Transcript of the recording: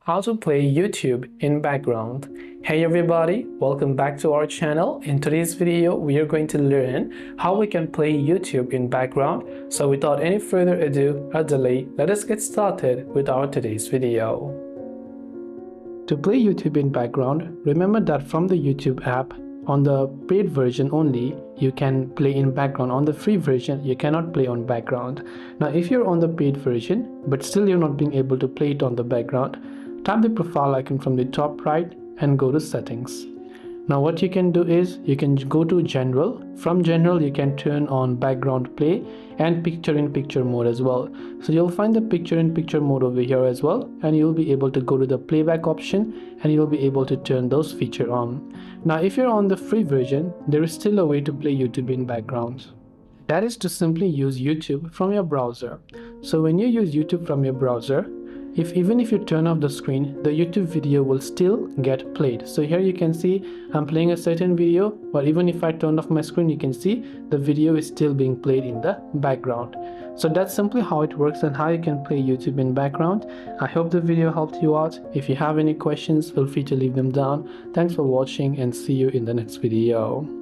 how to play YouTube in background. Hey everybody, welcome back to our channel. In today's video, we are going to learn how we can play YouTube in background. So without any further ado or delay, let us get started with our today's video. To play YouTube in background, remember that from the YouTube app, on the paid version only, you can play in background. On the free version, you cannot play on background. Now, if you're on the paid version, but still you're not being able to play it on the background, tap the profile icon from the top right and go to settings. Now what you can do is you can go to general. From general you can turn on background play and picture in picture mode as well. So you'll find the picture in picture mode over here as well, and you'll be able to go to the playback option and you'll be able to turn those feature on. Now if you're on the free version, there is still a way to play YouTube in background. That is to simply use YouTube from your browser. So when you use YouTube from your browser, even if you turn off the screen, the YouTube video will still get played. So here you can see I'm playing a certain video, but even if I turn off my screen, you can see the video is still being played in the background. So that's simply how it works and how you can play YouTube in background. I hope the video helped you out. If you have any questions, feel free to leave them down. Thanks for watching and see you in the next video.